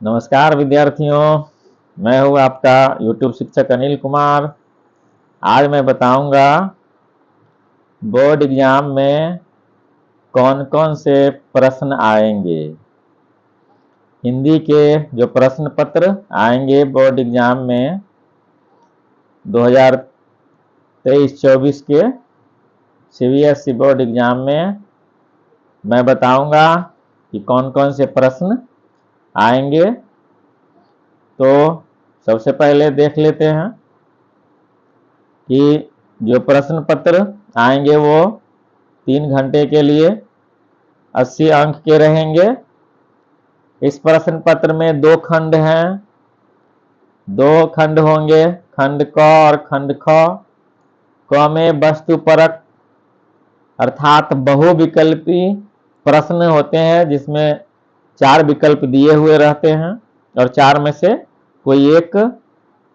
नमस्कार विद्यार्थियों, मैं हूँ आपका YouTube शिक्षक अनिल कुमार। आज मैं बताऊंगा बोर्ड एग्जाम में कौन कौन से प्रश्न आएंगे। हिंदी के जो प्रश्न पत्र आएंगे बोर्ड एग्जाम में 2023-24 के CBSE बोर्ड एग्जाम में मैं बताऊंगा कि कौन कौन से प्रश्न आएंगे। तो सबसे पहले देख लेते हैं कि जो प्रश्न पत्र आएंगे वो 3 घंटे के लिए 80 अंक के रहेंगे। इस प्रश्न पत्र में 2 खंड हैं, 2 खंड होंगे, खंड क और खंड ख। क में वस्तुपरक अर्थात बहुविकल्पी प्रश्न होते हैं जिसमें 4 विकल्प दिए हुए रहते हैं और 4 में से कोई एक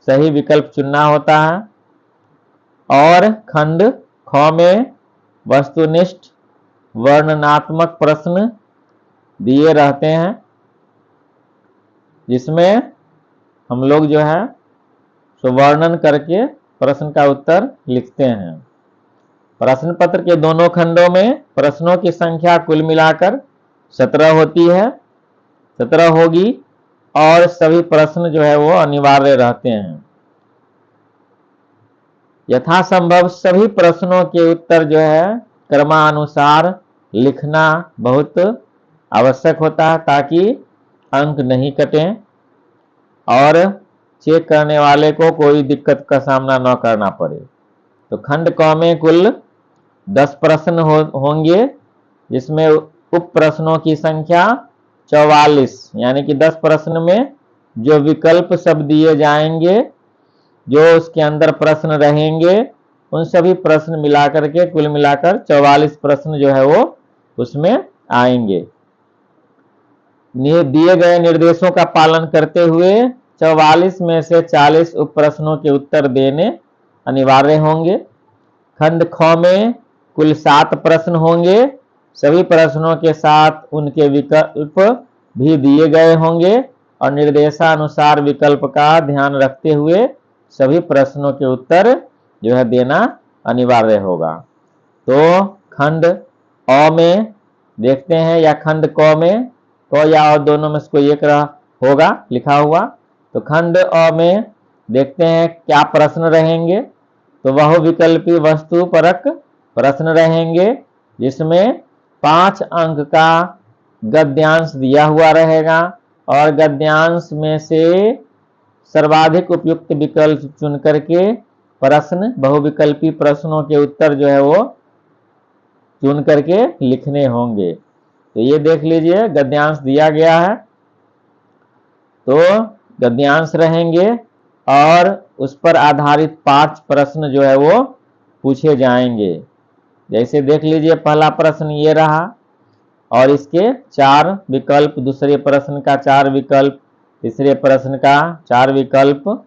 सही विकल्प चुनना होता है। और खंड ख में वस्तुनिष्ठ वर्णनात्मक प्रश्न दिए रहते हैं जिसमें हम लोग जो है सो वर्णन करके प्रश्न का उत्तर लिखते हैं। प्रश्न पत्र के दोनों खंडों में प्रश्नों की संख्या कुल मिलाकर 17 होती है, 17 होगी और सभी प्रश्न जो है वो अनिवार्य रहते हैं। यथासंभव सभी प्रश्नों के उत्तर जो है क्रमानुसार लिखना बहुत आवश्यक होता है ताकि अंक नहीं कटें और चेक करने वाले को कोई दिक्कत का सामना न करना पड़े। तो खंड क में कुल 10 प्रश्न होंगे जिसमें उप प्रश्नों की संख्या 44, यानी कि 10 प्रश्न में जो विकल्प सब दिए जाएंगे, जो उसके अंदर प्रश्न रहेंगे, उन सभी प्रश्न मिलाकर के कुल मिलाकर 44 प्रश्न जो है वो उसमें आएंगे। दिए गए निर्देशों का पालन करते हुए 44 में से 40 उप प्रश्नों के उत्तर देने अनिवार्य होंगे। खंड ख में कुल 7 प्रश्न होंगे, सभी प्रश्नों के साथ उनके विकल्प भी दिए गए होंगे और निर्देशानुसार विकल्प का ध्यान रखते हुए सभी प्रश्नों के उत्तर जो है देना अनिवार्य होगा। तो खंड अ में देखते हैं या खंड क में, क या और दोनों में से कोई एक होगा लिखा हुआ। तो खंड अ में देखते हैं क्या प्रश्न रहेंगे। तो बहुविकल्पी वस्तुपरक प्रश्न रहेंगे जिसमें 5 अंक का गद्यांश दिया हुआ रहेगा और गद्यांश में से सर्वाधिक उपयुक्त विकल्प चुन करके प्रश्न बहुविकल्पी प्रश्नों के उत्तर जो है वो चुन करके लिखने होंगे। तो ये देख लीजिए गद्यांश दिया गया है। तो गद्यांश रहेंगे और उस पर आधारित 5 प्रश्न जो है वो पूछे जाएंगे। जैसे देख लीजिए पहला प्रश्न ये रहा और इसके 4 विकल्प, दूसरे प्रश्न का 4 विकल्प, तीसरे प्रश्न का 4 विकल्प,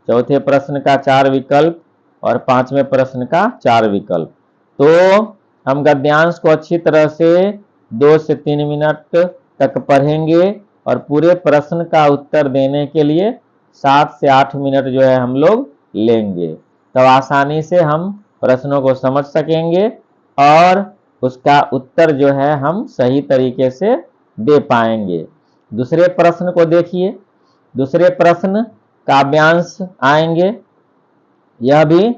चौथे प्रश्न का 4 विकल्प और 5वें प्रश्न का 4 विकल्प। तो हम गद्यांश को अच्छी तरह से 2 से 3 मिनट तक पढ़ेंगे और पूरे प्रश्न का उत्तर देने के लिए 7 से 8 मिनट जो है हम लोग लेंगे। तब आसानी से हम प्रश्नों को समझ सकेंगे और उसका उत्तर जो है हम सही तरीके से दे पाएंगे। दूसरे प्रश्न को देखिए। दूसरे प्रश्न काव्यांश आएंगे। यह भी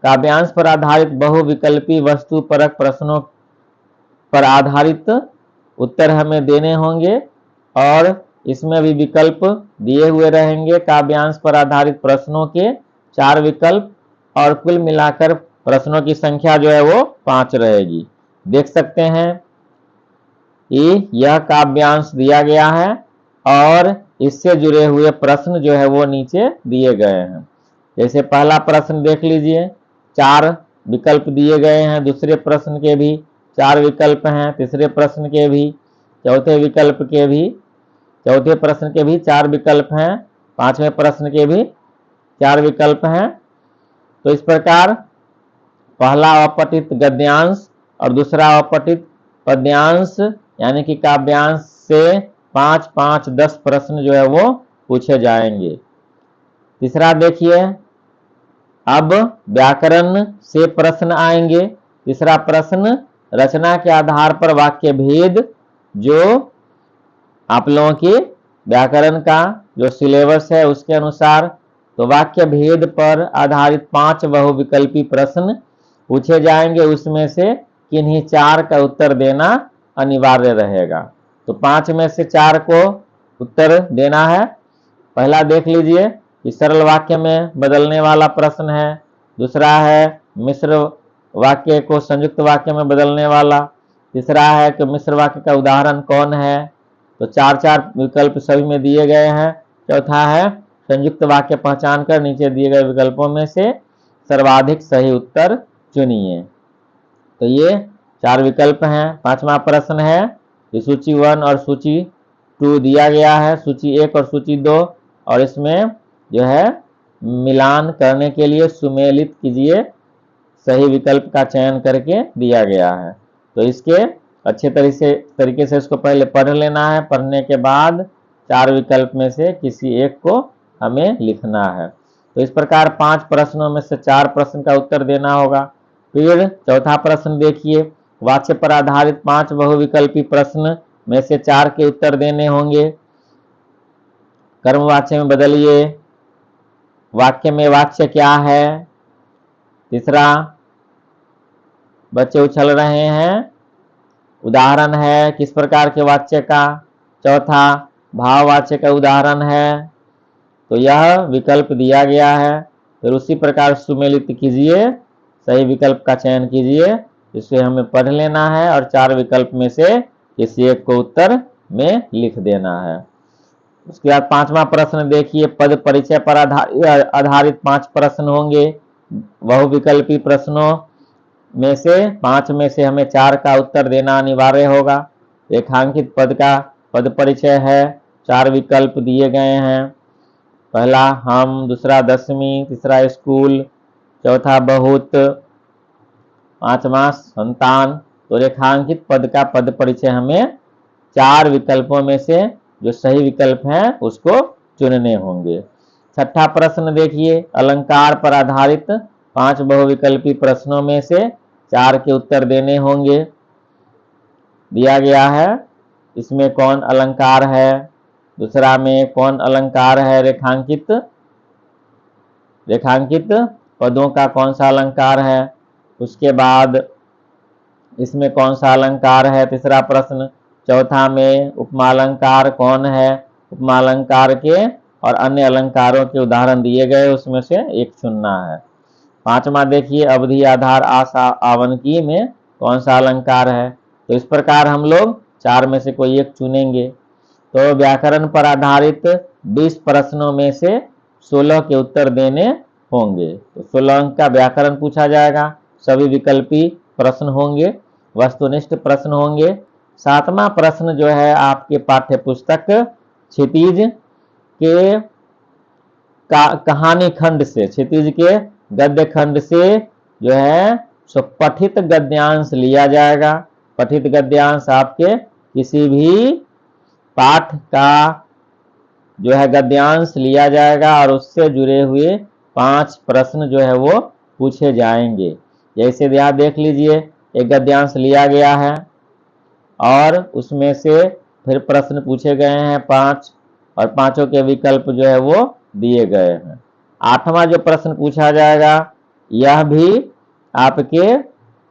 काव्यांश पर आधारित बहुविकल्पी वस्तुपरक प्रश्नों पर आधारित उत्तर हमें देने होंगे और इसमें भी विकल्प दिए हुए रहेंगे। काव्यांश पर आधारित प्रश्नों के 4 विकल्प और कुल मिलाकर प्रश्नों की संख्या जो है वो 5 रहेगी। देख सकते हैं कि यह काव्यांश दिया गया है और इससे जुड़े हुए प्रश्न जो है वो नीचे दिए गए हैं। जैसे पहला प्रश्न देख लीजिए, 4 विकल्प दिए गए हैं, दूसरे प्रश्न के भी 4 विकल्प हैं, तीसरे प्रश्न के भी, चौथे प्रश्न के भी 4 विकल्प हैं, 5वें प्रश्न के भी 4 विकल्प हैं। तो इस प्रकार पहला अपठित गद्यांश और दूसरा अपठित पद्यांश यानी कि काव्यांश से 5 5 10 प्रश्न जो है वो पूछे जाएंगे। तीसरा देखिए, अब व्याकरण से प्रश्न आएंगे। तीसरा प्रश्न, रचना के आधार पर वाक्य भेद, जो आप लोगों के व्याकरण का जो सिलेबस है उसके अनुसार, तो वाक्य भेद पर आधारित 5 बहुविकल्पी प्रश्न पूछे जाएंगे। उसमें से किन्हीं 4 का उत्तर देना अनिवार्य रहेगा। तो 5 में से 4 को उत्तर देना है। पहला देख लीजिए कि सरल वाक्य में बदलने वाला प्रश्न है। दूसरा है मिश्र वाक्य को संयुक्त वाक्य में बदलने वाला। तीसरा है कि मिश्र वाक्य का उदाहरण कौन है। तो 4 विकल्प सभी में दिए गए हैं। चौथा है संयुक्त वाक्य पहचान कर नीचे दिए गए विकल्पों में से सर्वाधिक सही उत्तर चुनिए। तो ये 4 विकल्प हैं। 5वां प्रश्न है कि सूची 1 और सूची 2 दिया गया है, सूची 1 और सूची 2, और इसमें जो है मिलान करने के लिए सुमेलित कीजिए, सही विकल्प का चयन करके दिया गया है। तो इसके अच्छे तरीके से इसको पहले पढ़ लेना है। पढ़ने के बाद 4 विकल्प में से किसी एक को हमें लिखना है। तो इस प्रकार 5 प्रश्नों में से 4 प्रश्न का उत्तर देना होगा। फिर चौथा प्रश्न देखिए, वाक्य पर आधारित 5 बहुविकल्पी प्रश्न में से 4 के उत्तर देने होंगे। कर्मवाच्य में बदलिए। वाक्य में वाच्य क्या है। तीसरा, बच्चे उछल रहे हैं, उदाहरण है किस प्रकार के वाच्य का। चौथा, भाववाच्य का उदाहरण है। तो यह विकल्प दिया गया है। फिर उसी प्रकार सुमेलित कीजिए, सही विकल्प का चयन कीजिए। इसे हमें पढ़ लेना है और 4 विकल्प में से किसी एक को उत्तर में लिख देना है। उसके बाद 5वां प्रश्न देखिए, पद परिचय पर आधारित 5 प्रश्न होंगे। बहुविकल्पी प्रश्नों में से 5 में से हमें 4 का उत्तर देना अनिवार्य होगा। रेखांकित पद का पद परिचय है। 4 विकल्प दिए गए हैं। पहला हम, दूसरा 10वीं, तीसरा स्कूल, चौथा बहुत, 5वां संतान। तो रेखांकित पद का पद परिचय हमें 4 विकल्पों में से जो सही विकल्प है उसको चुनने होंगे। 6ठा प्रश्न देखिए, अलंकार पर आधारित 5 बहुविकल्पी प्रश्नों में से 4 के उत्तर देने होंगे। दिया गया है इसमें कौन अलंकार है, दूसरा में कौन अलंकार है, रेखांकित पदों का कौन सा अलंकार है, उसके बाद इसमें कौन सा अलंकार है। तीसरा प्रश्न, चौथा में उपमालंकार कौन है। उपमालंकार के और अन्य अलंकारों के उदाहरण दिए गए, उसमें से एक चुनना है। 5वां देखिए, अवधि आधार आवनकी में कौन सा अलंकार है। तो इस प्रकार हम लोग 4 में से कोई एक चुनेंगे। तो व्याकरण पर आधारित 20 प्रश्नों में से 16 के उत्तर देने होंगे। तो 16 अंक का व्याकरण पूछा जाएगा। सभी विकल्पी प्रश्न होंगे, वस्तुनिष्ठ प्रश्न होंगे। 7वां प्रश्न जो है आपके पाठ्य पुस्तक क्षितिज के कहानी खंड से, क्षितिज के गद्य खंड से जो है सो पठित गद्यांश लिया जाएगा। पठित गद्यांश आपके किसी भी पाठ का जो है गद्यांश लिया जाएगा और उससे जुड़े हुए 5 प्रश्न जो है वो पूछे जाएंगे। जैसे यहाँ देख लीजिए, एक गद्यांश लिया गया है और उसमें से फिर प्रश्न पूछे गए हैं 5, और 5 के विकल्प जो है वो दिए गए हैं। 8वां जो प्रश्न पूछा जाएगा यह भी आपके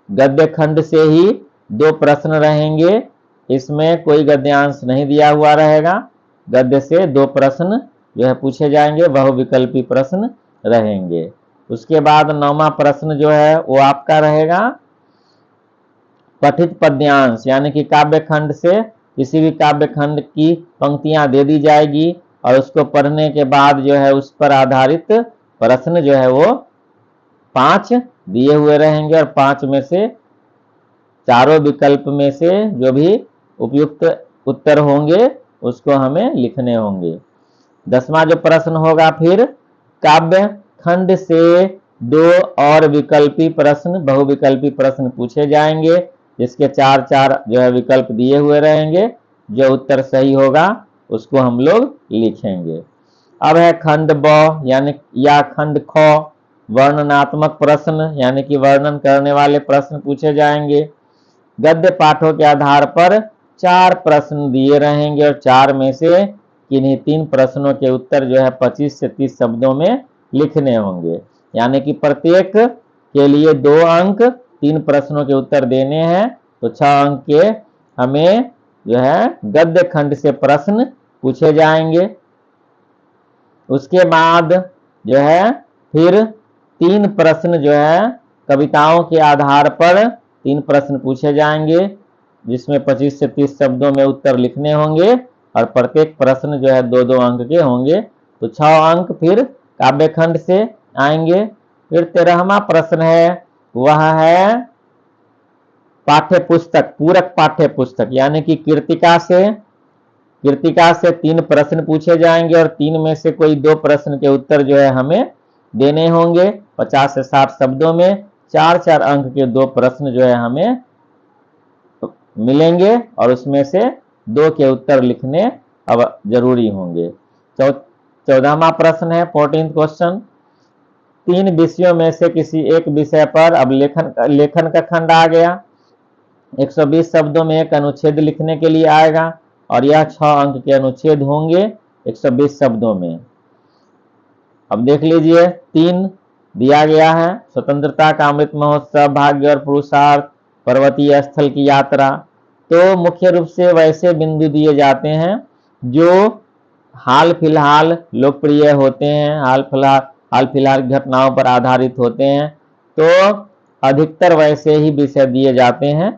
गद्य खंड से ही 2 प्रश्न रहेंगे। इसमें कोई गद्यांश नहीं दिया हुआ रहेगा। गद्य से 2 प्रश्न जो है पूछे जाएंगे, बहुविकल्पी प्रश्न रहेंगे। उसके बाद 9वां प्रश्न जो है वो आपका रहेगा पठित पद्यांश, यानी कि काव्य खंड से किसी भी काव्य खंड की पंक्तियां दे दी जाएगी और उसको पढ़ने के बाद जो है उस पर आधारित प्रश्न जो है वो 5 दिए हुए रहेंगे और 5 में से चारों विकल्प में से जो भी उपयुक्त उत्तर होंगे उसको हमें लिखने होंगे। 10वां जो प्रश्न होगा, फिर काव्य खंड से 2 और विकल्पी प्रश्न, बहुविकल्पी प्रश्न पूछे जाएंगे, जिसके 4 जो है विकल्प दिए हुए रहेंगे। जो उत्तर सही होगा उसको हम लोग लिखेंगे। अब है खंड ब यानी या खंड ख, वर्णनात्मक प्रश्न यानी कि वर्णन करने वाले प्रश्न पूछे जाएंगे। गद्य पाठों के आधार पर 4 प्रश्न दिए रहेंगे और 4 में से किन्हीं 3 प्रश्नों के उत्तर जो है 25 से 30 शब्दों में लिखने होंगे। यानी कि प्रत्येक के लिए 2 अंक, 3 प्रश्नों के उत्तर देने हैं तो 6 अंक के हमें जो है गद्य खंड से प्रश्न पूछे जाएंगे। उसके बाद जो है फिर 3 प्रश्न जो है कविताओं के आधार पर 3 प्रश्न पूछे जाएंगे जिसमें 25 से 30 शब्दों में उत्तर लिखने होंगे और प्रत्येक प्रश्न जो है 2-2 अंक के होंगे तो 6 अंक फिर काव्य खंड से आएंगे। फिर 13वां प्रश्न है वह है पाठ्य पुस्तक, पूरक पाठ्य पुस्तक यानी कि कीर्तिका से 3 प्रश्न पूछे जाएंगे और 3 में से कोई 2 प्रश्न के उत्तर जो है हमें देने होंगे 50 से 60 शब्दों में। 4-4 अंक के 2 प्रश्न जो है हमें मिलेंगे और उसमें से 2 के उत्तर लिखने अब जरूरी होंगे। 14वां प्रश्न है 14th क्वेश्चन, 3 विषयों में से किसी एक विषय पर अब लेखन का खंड आ गया। 120 शब्दों में एक अनुच्छेद लिखने के लिए आएगा और यह 6 अंक के अनुच्छेद होंगे 120 शब्दों में। अब देख लीजिए 3 दिया गया है, स्वतंत्रता का अमृत महोत्सव, भाग्य और पुरुषार्थ, पर्वतीय स्थल की यात्रा। तो मुख्य रूप से वैसे बिंदु दिए जाते हैं जो हाल फिलहाल लोकप्रिय होते हैं, हाल फिलहाल घटनाओं पर आधारित होते हैं। तो अधिकतर वैसे ही विषय दिए जाते हैं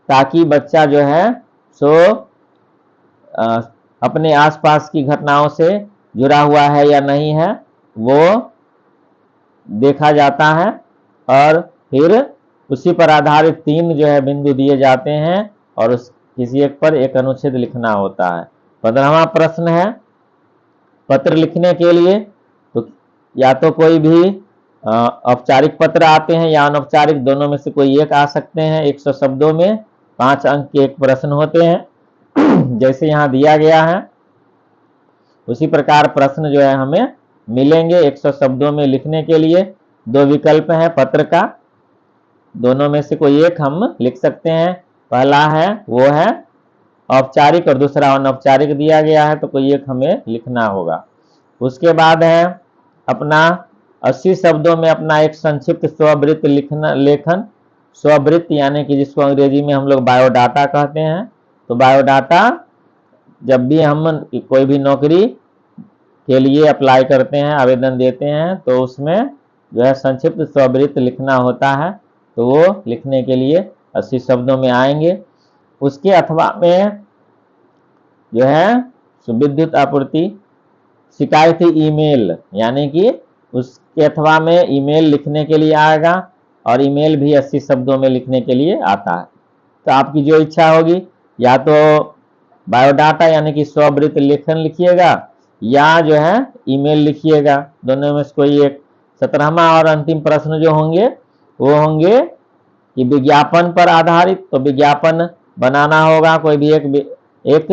ताकि बच्चा जो है सो अपने आसपास की घटनाओं से जुड़ा हुआ है या नहीं है वो देखा जाता है और फिर उसी पर आधारित 3 जो है बिंदु दिए जाते हैं और उस किसी एक पर एक अनुच्छेद लिखना होता है। 15वां प्रश्न है पत्र लिखने के लिए तो या तो कोई भी औपचारिक पत्र आते हैं या अनौपचारिक, दोनों में से कोई एक आ सकते हैं। 100 शब्दों में 5 अंक के एक प्रश्न होते हैं जैसे यहाँ दिया गया है उसी प्रकार प्रश्न जो है हमें मिलेंगे 100 शब्दों में लिखने के लिए। 2 विकल्प हैं पत्र का, दोनों में से कोई एक हम लिख सकते हैं। पहला है वो है औपचारिक और दूसरा अनौपचारिक दिया गया है तो कोई एक हमें लिखना होगा। उसके बाद है अपना 80 शब्दों में अपना एक संक्षिप्त स्ववृत्त लेखन। स्ववृत्त यानी कि जिसको अंग्रेजी में हम लोग बायोडाटा कहते हैं। तो बायोडाटा जब भी हम कोई भी नौकरी के लिए अप्लाई करते हैं, आवेदन देते हैं तो उसमें जो है संक्षिप्त स्ववृत्त लिखना होता है तो वो लिखने के लिए 80 शब्दों में आएंगे। उसके अथवा में जो है विद्युत आपूर्ति, शिकायती ईमेल यानी कि उसके अथवा में ईमेल लिखने के लिए आएगा और ईमेल भी 80 शब्दों में लिखने के लिए आता है। तो आपकी जो इच्छा होगी या तो बायोडाटा यानी कि स्ववृत्त लेखन लिखिएगा या जो है ईमेल लिखिएगा, दोनों में से कोई एक। 17वां और अंतिम प्रश्न जो होंगे वो होंगे कि विज्ञापन पर आधारित। तो विज्ञापन बनाना होगा, कोई भी एक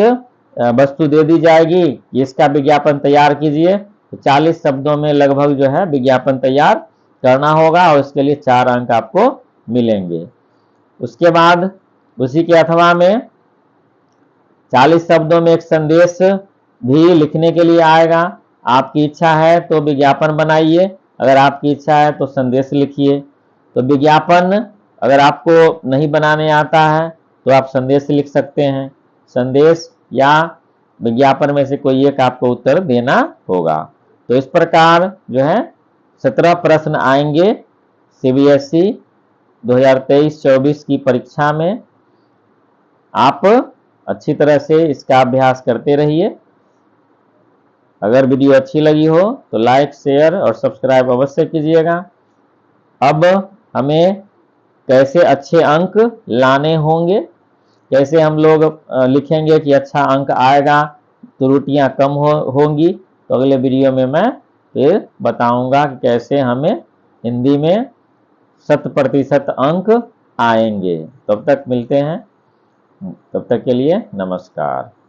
वस्तु दे दी जाएगी कि इसका विज्ञापन तैयार कीजिए तो 40 शब्दों में लगभग जो है विज्ञापन तैयार करना होगा और उसके लिए 4 अंक आपको मिलेंगे। उसके बाद उसी के अथवा में 40 शब्दों में एक संदेश भी लिखने के लिए आएगा। आपकी इच्छा है तो विज्ञापन बनाइए, अगर आपकी इच्छा है तो संदेश लिखिए। तो विज्ञापन अगर आपको नहीं बनाने आता है तो आप संदेश लिख सकते हैं। संदेश या विज्ञापन में से कोई एक आपको उत्तर देना होगा। तो इस प्रकार जो है 17 प्रश्न आएंगे सीबीएसई 2023-24 की परीक्षा में। आप अच्छी तरह से इसका अभ्यास करते रहिए। अगर वीडियो अच्छी लगी हो तो लाइक, शेयर और सब्सक्राइब अवश्य कीजिएगा। अब हमें कैसे अच्छे अंक लाने होंगे, कैसे हम लोग लिखेंगे कि अच्छा अंक आएगा, त्रुटियां कम होंगी, तो अगले वीडियो में मैं फिर बताऊंगा कि कैसे हमें हिंदी में 100% अंक आएंगे। तब तक मिलते हैं। तब तक के लिए नमस्कार।